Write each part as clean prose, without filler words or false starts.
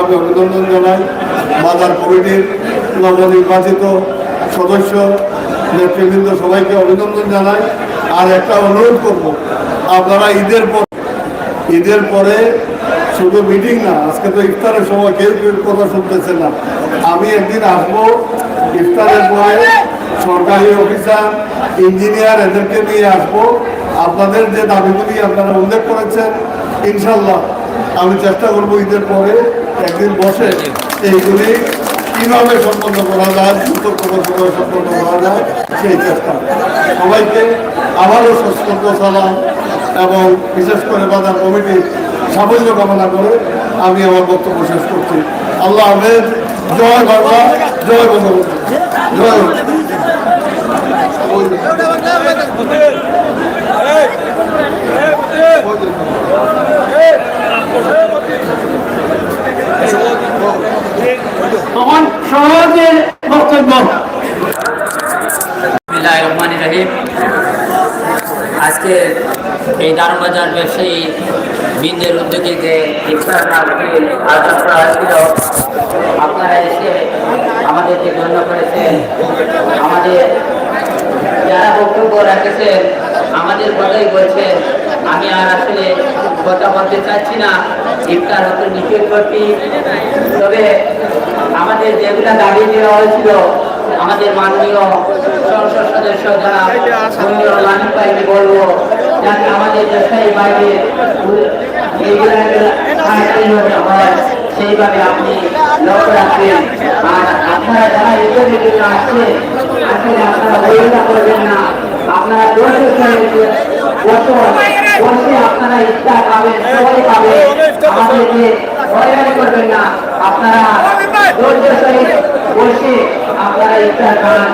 আমি অভিনন্দন জানাই বাজার কমিটির নবনির্বাচিত সদস্য নেতৃবৃন্দ সবাইকে অভিনন্দন জানাই। আর একটা অনুরোধ করব, আপনারা ঈদের পরে শুধু মিটিং না, আজকে তো ইফতারের সময় কেউ কেউ কথা শুনতেছে না। আমি একদিন আসবো ইফতারের পরে, সরকারি অফিসার, ইঞ্জিনিয়ার এদেরকে নিয়ে আসবো। আপনাদের যে দাবিগুলি আপনারা উল্লেখ করেছেন, ইনশাল্লাহ আমি চেষ্টা করবো ঈদের পরে একদিন বসে এইগুলি কীভাবে সম্পন্ন করা যায়, সুতর্কভাবে সম্পন্ন করা যায় সেই চেষ্টা। সবাইকে আবারও সশস্ত্র সালাম এবং বিশেষ করে বাজার কমিটির সাফল্য কামনা করে আমি আমার বক্তব্য শেষ করছি। আল্লাহ হাফেজ। জয় বাংলা, জয় বঙ্গবন্ধু, জয়। তখন সহজের বক্তব্য। আজকে এই দারুণবাজার ব্যবসায়ী বৃন্দের উদ্যোগে যে ইফতার মাহফিল আয়োজন করা হয়েছিল, আপনারা এসে আমাদেরকে ধন্য করেছেন। আমাদের যারা বক্তব্য রাখেছেন আমাদের কথাই বলছেন। আমি আর আসলে কথা বলতে চাচ্ছি না, ইফতার হতে নিকটবর্তী। তবে আমাদের যেগুলা দাবি দেওয়া হয়েছিল, আমাদের মাননীয় সংসদ সদস্য যারা লানিক বলবো, যাতে আমাদের দেশের বাইরে এইগুলা হয় সেইভাবে আপনি লক্ষ্য রাখবেন। আর আপনারা যারা এদের জন্য আসছে, আসলে আপনারা বইটা করবেন না। আপনারা বসে আপনারা ইচ্ছা পাবেন, সবাই পাবেন। আমাদেরকে হয়রানি করবেন না। আপনারা ধৈর্য সহিত বসে আপনারা ইফতার খান।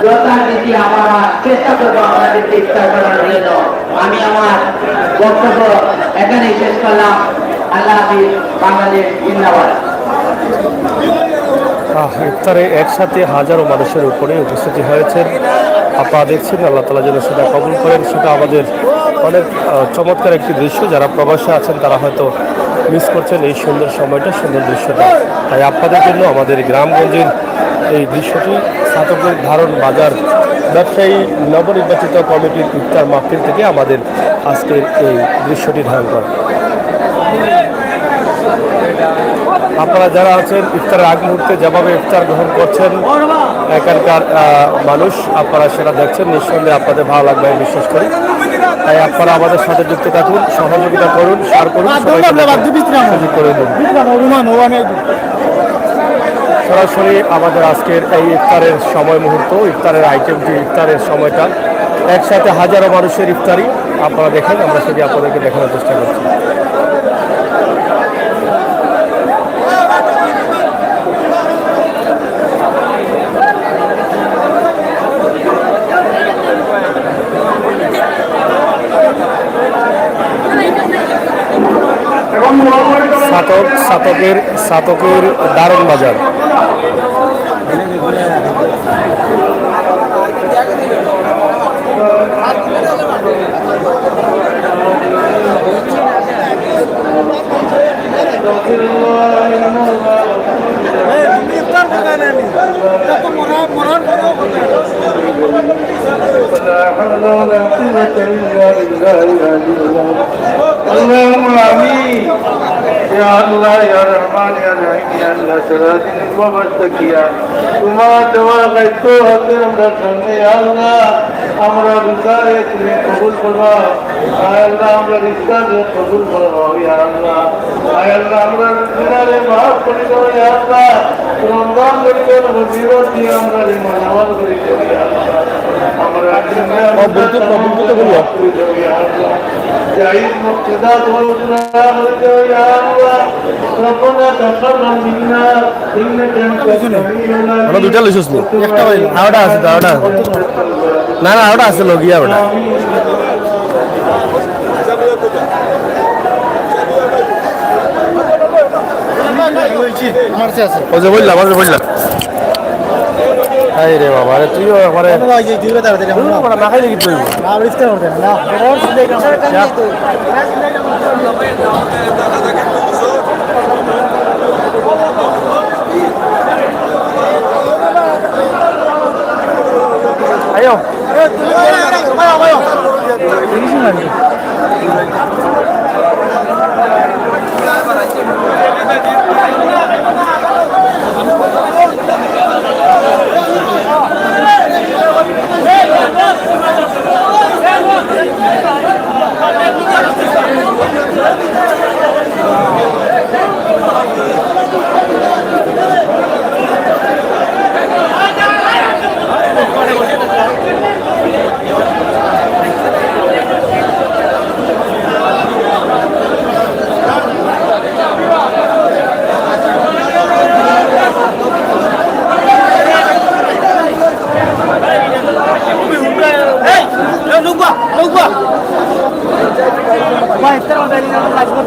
যথারীতি আমরা চেষ্টা করবো আপনাদেরকে ইফতার করার জন্য। আমি আমার বক্তব্য এখানেই শেষ করলাম। আল্লাহ হাফিজ। বাংলাদেশ জিন্দাবাদ। ইফতারে একসাথে হাজারো মানুষের উপরে উপস্থিতি হয়েছেন। আপনারা দেখছেন, আল্লাহ তাআলা যেন সেটা কবুল করেন। সেটা আমাদের অনেক চমৎকার একটি দৃশ্য। যারা প্রবাসে আছেন তারা হয়তো মিস করছেন এই সুন্দর সময়টা, সুন্দর দৃশ্যটা। তাই আপনাদের জন্য আমাদের গ্রামগঞ্জের এই দৃশ্যটি ছাতকের ধারণ বাজার ব্যবসায়ী নবনির্বাচিত কমিটির ইফতার মাহফিল থেকে আমাদের আজকের এই দৃশ্যটি ধারণ করে। আপনারা যারা আছেন ইফতারের আগ মুহূর্তে যেভাবে ইফতার গ্রহণ করছেন এখানকার মানুষ, আপনারা সেটা দেখছেন, নিঃসন্দেহে আপনাদের ভালো লাগবে বিশ্বাস করি। তাই আপনারা আমাদের সাথে যুক্ত থাকুন, সহযোগিতা করুন, শেয়ার করুন, সবাইকে করে দিন। সরাসরি আমাদের আজকের এই ইফতারের সময় মুহূর্ত, ইফতারের আইটেমটি, ইফতারের সময়টা একসাথে হাজারো মানুষের ইফতারি আপনারা দেখেন, আমরা সেটি আপনাদেরকে দেখানোর চেষ্টা করছি। ছাতকের দারুণ বাজার। اللهم آمين يا الله يا رحمن يا رحيم يا الله سرادين ومستكيا وما توقيت আমরা সঙ্গে আল্লাহ আমরা বিচারে তুমি কবুল করবা। আয় আল্লাহ আমরা রিস্তাকে কবুল করবা। ইয়া আল্লাহ আয় আল্লাহ আমরা দিনারে মাফ করে দাও। ইয়া আল্লাহ রমজান থেকে বিরত দিয়ে আমরা নামাজ পড়ি। ইয়া আল্লাহ আমরা বলতে বলো ইয়া আল্লাহ জায়েজ মুক্তদা দোয়া করতে। ইয়া আল্লাহ রব্বানা তাকাব্বাল মিন্না ইন্নাকা আনতাস সামিউল আলিম। আমরা দুইটা লইছস নি? একটা হইল, আরোটা আছে, আরোটা না না আরোটা আছে লগিয়া ওটা। আমার আছে ওই যে বললাম হাই রে বাবা, আরে তুইও আমারে না খাইলে কি তুই না রিস্ক করতে না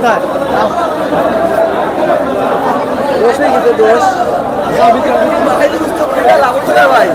কোথায় দোষ নেই কিন্তু দোষ ভাই